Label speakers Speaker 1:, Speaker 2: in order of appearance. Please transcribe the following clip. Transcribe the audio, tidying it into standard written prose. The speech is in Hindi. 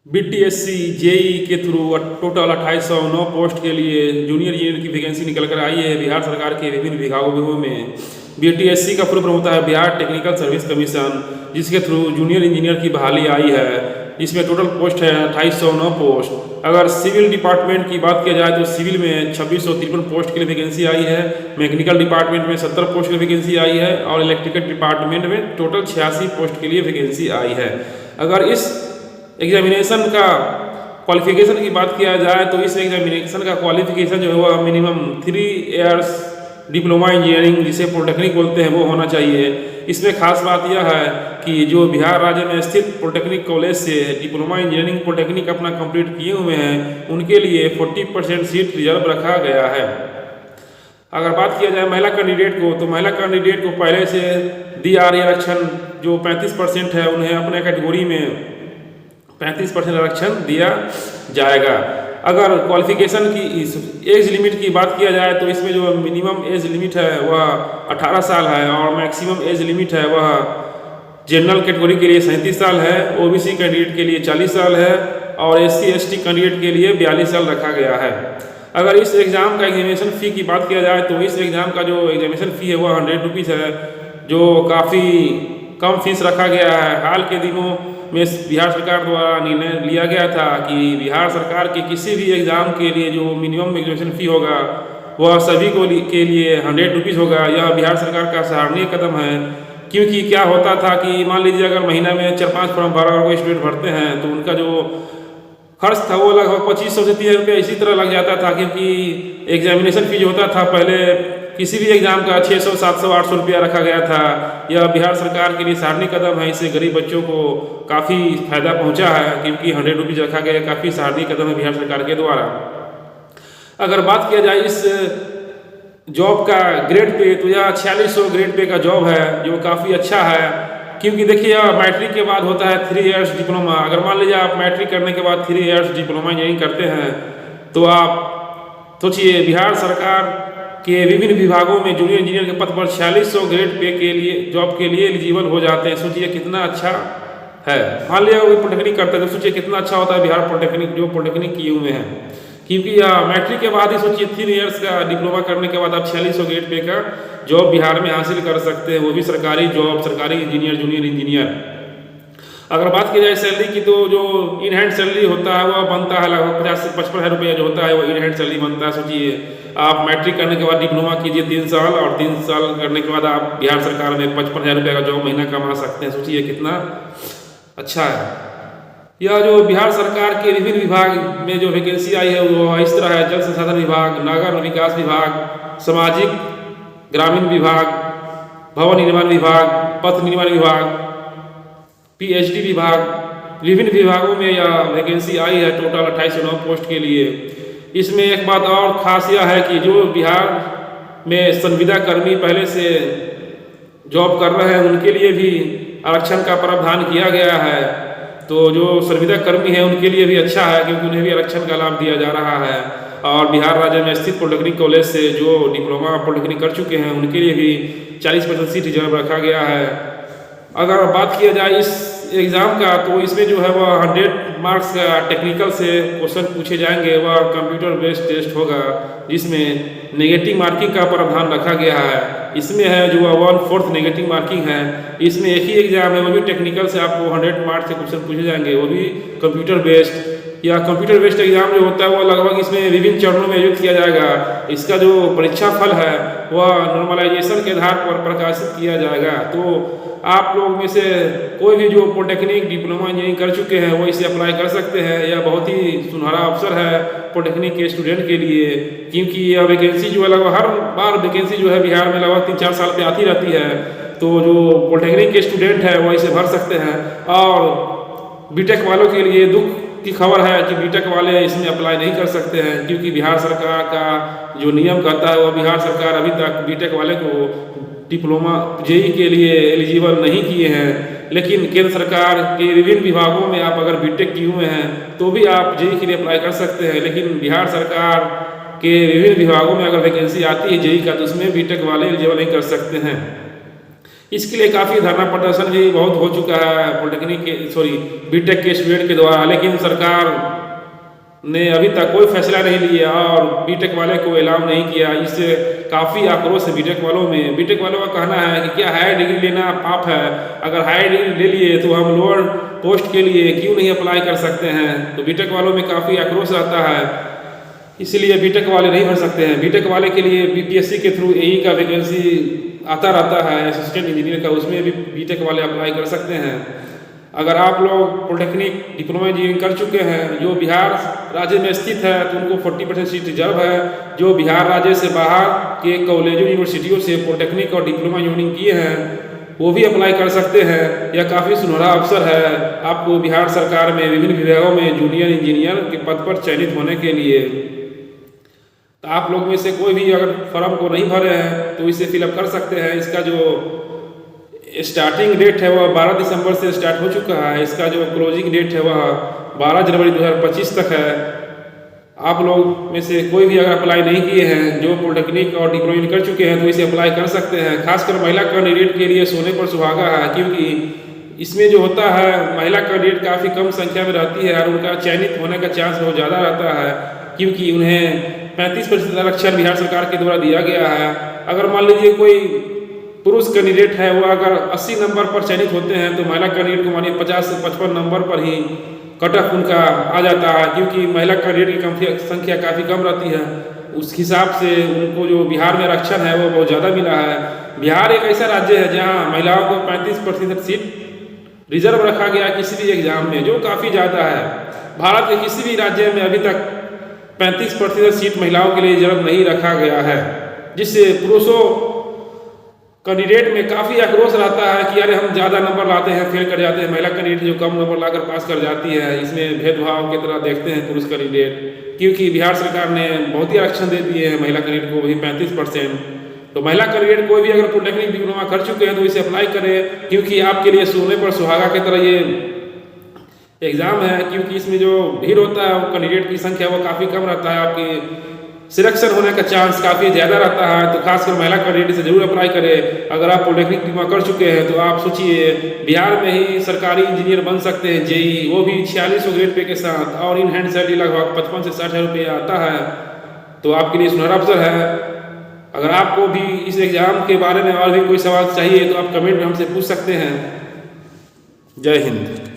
Speaker 1: बीटीएससी जेई के थ्रू टोटल 2809 पोस्ट के लिए जूनियर इंजीनियर की वैकेंसी निकल कर आई है बिहार सरकार के विभिन्न विभागों में। बीटीएससी का फुल फॉर्म होता है बिहार टेक्निकल सर्विस कमीशन, जिसके थ्रू जूनियर इंजीनियर की बहाली आई है। इसमें टोटल पोस्ट है 2809 पोस्ट। अगर सिविल डिपार्टमेंट की बात किया जाए तो सिविल में 2653 पोस्ट के लिए वैकेंसी आई है, मैकेनिकल डिपार्टमेंट में 70 पोस्ट के लिए वैकेंसी आई है और इलेक्ट्रिकल डिपार्टमेंट में टोटल 86 पोस्ट के लिए वैकेंसी आई है। अगर इस एग्जामिनेशन का क्वालिफिकेशन की बात किया जाए तो इस एग्जामिनेशन का क्वालिफिकेशन जो है वह मिनिमम 3 इयर्स डिप्लोमा इंजीनियरिंग, जिसे पॉलिटेक्निक बोलते हैं, वो होना चाहिए। इसमें खास बात यह है कि जो बिहार राज्य में स्थित पॉलिटेक्निक कॉलेज से डिप्लोमा इंजीनियरिंग पॉलिटेक्निक अपना कंप्लीट किए हुए हैं उनके लिए 40% सीट रिजर्व रखा गया है। अगर बात किया जाए महिला कैंडिडेट को, तो महिला कैंडिडेट को पहले से दी आ रही आरक्षण जो 35% है उन्हें अपने कैटेगरी में 35% आरक्षण दिया जाएगा। अगर क्वालिफिकेशन की एज लिमिट की बात किया जाए तो इसमें जो मिनिमम एज लिमिट है वह 18 साल है और मैक्सिमम एज लिमिट है वह जनरल कैटेगरी के लिए 37 साल है, ओबीसी कैंडिडेट के लिए 40 साल है और एससी एसटी कैंडिडेट के लिए 42 साल रखा गया है। अगर इस एग्ज़ाम का एग्जामिनेशन फ़ी की बात किया जाए तो इस एग्ज़ाम का जो एग्जामिनेशन फ़ी है वह 100 रुपीज़ है, जो काफ़ी कम फीस रखा गया है। हाल के दिनों में बिहार सरकार द्वारा निर्णय लिया गया था कि बिहार सरकार के किसी भी एग्ज़ाम के लिए जो मिनिमम एग्जामिनेशन फ़ी होगा वह सभी को के लिए 100 रुपीज़ होगा। यह बिहार सरकार का सराहनीय कदम है, क्योंकि क्या होता था कि मान लीजिए अगर महीना में 4-5 फॉर्म भरा कोई स्टूडेंट भरते हैं तो उनका जो खर्च था वो लगभग 2500 से 3000 रुपये इसी तरह लग जाता था, क्योंकि एग्जामिनेशन फ़ी जो होता था पहले किसी भी एग्ज़ाम का 600, 700, 800 रुपया रखा गया था। यह बिहार सरकार के लिए सराहनीय कदम है, इससे गरीब बच्चों को काफ़ी फायदा पहुंचा है, क्योंकि 100 रुपीज़ रखा गया, काफ़ी सराहनीय कदम है बिहार सरकार के द्वारा। अगर बात किया जाए इस जॉब का ग्रेड पे तो यह 4600 ग्रेड पे का जॉब है, जो काफ़ी अच्छा है, क्योंकि देखिए मैट्रिक के बाद होता है 3 इयर्स डिप्लोमा। अगर मान लीजिए आप मैट्रिक करने के बाद 3 इयर्स डिप्लोमा इंजीनियरिंग करते हैं तो आप सोचिए बिहार सरकार के विभिन्न विभागों में जूनियर इंजीनियर के पद पर 4600 ग्रेड पे के लिए जॉब के लिए एलिजिबल हो जाते हैं। सोचिए कितना अच्छा है। मान लिया कोई पॉलिटेक्निक करता है तो सोचिए कितना अच्छा होता है बिहार पॉलिटेक्निक जो पॉलिटेक्निक किए हुए हैं, क्योंकि मैट्रिक के बाद ही सोचिए 3 इयर्स का डिप्लोमा करने के बाद आप 4600 ग्रेड पे का जॉब बिहार में हासिल कर सकते हैं, वो भी सरकारी जॉब, सरकारी इंजीनियर, जूनियर इंजीनियर। अगर बात की जाए सैलरी की तो जो इन हैंड सैलरी होता है वह बनता है लगभग 50 से 55 हज़ार रुपया जो होता है वो इन हैंड सैलरी बनता है। सोचिए आप मैट्रिक करने के बाद डिप्लोमा कीजिए 3 साल और 3 साल करने के बाद आप बिहार सरकार में 55,000 रुपये का जॉब महीना कमा सकते हैं। सोचिए कितना अच्छा है। यह जो बिहार सरकार के विभिन्न विभाग में जो वैकेंसी आई है वो इस तरह है: जल संसाधन विभाग, नगर विकास विभाग, सामाजिक ग्रामीण विभाग, भवन निर्माण विभाग, पथ निर्माण विभाग, पीएचडी विभाग, विभिन्न विभागों में यह वैकेंसी आई है टोटल 2809 पोस्ट के लिए। इसमें एक बात और खास यह है कि जो बिहार में संविदा कर्मी पहले से जॉब कर रहे हैं उनके लिए भी आरक्षण का प्रावधान किया गया है। तो जो संविदा कर्मी हैं उनके लिए भी अच्छा है, क्योंकि उन्हें भी आरक्षण का लाभ दिया जा रहा है। और बिहार राज्य में स्थित पॉलिटेक्निक कॉलेज से जो डिप्लोमा पॉलिटेक्निक कर चुके हैं उनके लिए भी 40% सीट रिजर्व रखा गया है। अगर बात किया जाए इस एग्ज़ाम का तो इसमें जो है वह 100 मार्क्स का टेक्निकल से क्वेश्चन पूछे जाएंगे, वह कंप्यूटर बेस्ड टेस्ट होगा जिसमें नेगेटिव मार्किंग का प्रावधान रखा गया है। इसमें है जो 1/4 नेगेटिव मार्किंग है। इसमें एक ही एग्ज़ाम है, वो भी टेक्निकल से आपको 100 मार्क्स के क्वेश्चन पूछे जाएंगे, वो भी कंप्यूटर बेस्ड। या कंप्यूटर बेस्ड एग्जाम जो होता है वो लगभग इसमें विभिन्न चरणों में आयोजित किया जाएगा। इसका जो परीक्षा फल है वह नॉर्मलाइजेशन के आधार पर प्रकाशित किया जाएगा। तो आप लोग में से कोई भी जो पॉलिटेक्निक डिप्लोमा इंजीनियरिंग कर चुके हैं वो इसे अप्लाई कर सकते हैं। यह बहुत ही सुनहरा अवसर है पॉलिटेक्निक के स्टूडेंट के लिए, क्योंकि यह वैकेंसी जो है लगभग हर बार वैकेंसी जो है बिहार में लगभग 3-4 साल पे आती रहती है। तो जो पॉलिटेक्निक के स्टूडेंट है वो इसे भर सकते हैं। और बीटेक वालों के लिए दुख की खबर है कि बीटेक वाले इसमें अप्लाई नहीं कर सकते हैं, क्योंकि बिहार सरकार का जो नियम कहता है वह बिहार सरकार अभी तक बीटेक वाले को डिप्लोमा जेई के लिए एलिजिबल नहीं किए हैं। लेकिन केंद्र सरकार के विभिन्न विभागों में आप अगर बीटेक किए हुए हैं तो भी आप जेई के लिए अप्लाई कर सकते हैं। लेकिन बिहार सरकार के विभिन्न विभागों में अगर वैकेंसी आती है जेई का तो उसमें बीटेक वाले एलिजिबल नहीं कर सकते हैं। इसके लिए काफ़ी धरना प्रदर्शन भी बहुत हो चुका है पॉलिटेक्निक के बीटेक के स्टूडेंट के द्वारा, लेकिन सरकार ने अभी तक कोई फैसला नहीं लिया और बीटेक वाले को ऐलान नहीं किया। इससे काफ़ी आक्रोश है बीटेक वालों में। बीटेक वालों का कहना है कि क्या हायर डिग्री लेना पाप है? अगर हायर डिग्री ले लिए तो हम लोअर पोस्ट के लिए क्यों नहीं अप्लाई कर सकते हैं? तो बीटेक वालों में काफ़ी आक्रोश रहता है, इसीलिए बीटेक वाले नहीं भर सकते हैं। बीटेक वाले के लिए बीपीएससी के थ्रू एई का वैकेंसी आता रहता है असिस्टेंट इंजीनियर का, उसमें भी बीटेक वाले अप्लाई कर सकते हैं। अगर आप लोग पॉलिटेक्निक डिप्लोमा इंजीनियरिंग कर चुके हैं जो बिहार राज्य में स्थित है तो उनको 40% सीट रिजर्व है। जो बिहार राज्य से बाहर के कॉलेजों यूनिवर्सिटियों से पॉलिटेक्निक और डिप्लोमा इंजीनियरिंग किए हैं वो भी अप्लाई कर सकते हैं। यह काफ़ी सुनहरा अवसर है आपको बिहार सरकार में विभिन्न विभागों में जूनियर इंजीनियर के पद पर चयनित होने के लिए। तो आप लोग में से कोई भी अगर फॉर्म को नहीं भरे हैं तो इसे फिलअप कर सकते हैं। इसका जो स्टार्टिंग डेट है वह 12 दिसंबर से स्टार्ट हो चुका है। इसका जो क्लोजिंग डेट है वह 12 जनवरी 2025 तक है। आप लोग में से कोई भी अगर अप्लाई नहीं किए हैं जो पॉलिटेक्निक और डिप्लोमा कर चुके हैं तो इसे अप्लाई कर सकते हैं। खासकर महिला कैंडिडेट के लिए सोने पर सुहागा है, क्योंकि इसमें जो होता है महिला कैंडिडेट काफ़ी कम संख्या में रहती है और उनका चयनित होने का चांस बहुत ज़्यादा रहता है, क्योंकि उन्हें 35% आरक्षण बिहार सरकार के द्वारा दिया गया है। अगर मान लीजिए कोई पुरुष कैंडिडेट है वो अगर 80 नंबर पर चयनित होते हैं तो महिला कैंडिडेट को मानिए 50 से 55 नंबर पर ही कट ऑफ उनका आ जाता है, क्योंकि महिला कैंडिडेट की संख्या काफ़ी कम रहती है। उस हिसाब से उनको जो बिहार में आरक्षण है वो बहुत ज़्यादा मिला है। बिहार एक ऐसा राज्य है जहाँ महिलाओं को 35% सीट रिजर्व रखा गया किसी भी एग्जाम में, जो काफ़ी ज़्यादा है। भारत के किसी भी राज्य में अभी तक 35% सीट महिलाओं के लिए रिजर्व नहीं रखा गया है, जिससे पुरुषों कैंडिडेट में काफ़ी आक्रोश रहता है कि अरे हम ज़्यादा नंबर लाते हैं फेल कर जाते हैं, महिला कैंडिडेट जो कम नंबर लाकर पास कर जाती है इसमें भेदभाव की तरह देखते हैं पुरुष कैंडिडेट। क्योंकि बिहार सरकार ने बहुत ही आरक्षण दे दिए हैं महिला कैंडिडेट को भी 35%। तो महिला कैंडिडेट कोई भी अगर पॉलिटेक्निक डिप्लोमा कर चुके हैं तो इसे अप्लाई करें, क्योंकि आपके लिए सोने पर सुहागा की तरह ये एग्ज़ाम है। क्योंकि इसमें जो भीड़ होता है वो कैंडिडेट की संख्या वो काफ़ी कम रहता है, आपकी सिलेक्शन होने का चांस काफ़ी ज़्यादा रहता है। तो खासकर महिला कैंडिडेट से जरूर अप्लाई करें। अगर आप पॉलिटेक्निक डिप्लोमा कर चुके हैं तो आप सोचिए बिहार में ही सरकारी इंजीनियर बन सकते हैं जेई, वो भी 4600 ग्रेड पे के साथ, और इन हैंड सैलरी लगभग 55 से 60 हज़ार रुपये आता है। तो आपके लिए सुनहरा अवसर है। अगर आपको भी इस एग्ज़ाम के बारे में और भी कोई सवाल चाहिए तो आप कमेंट में हमसे पूछ सकते हैं। जय हिंद।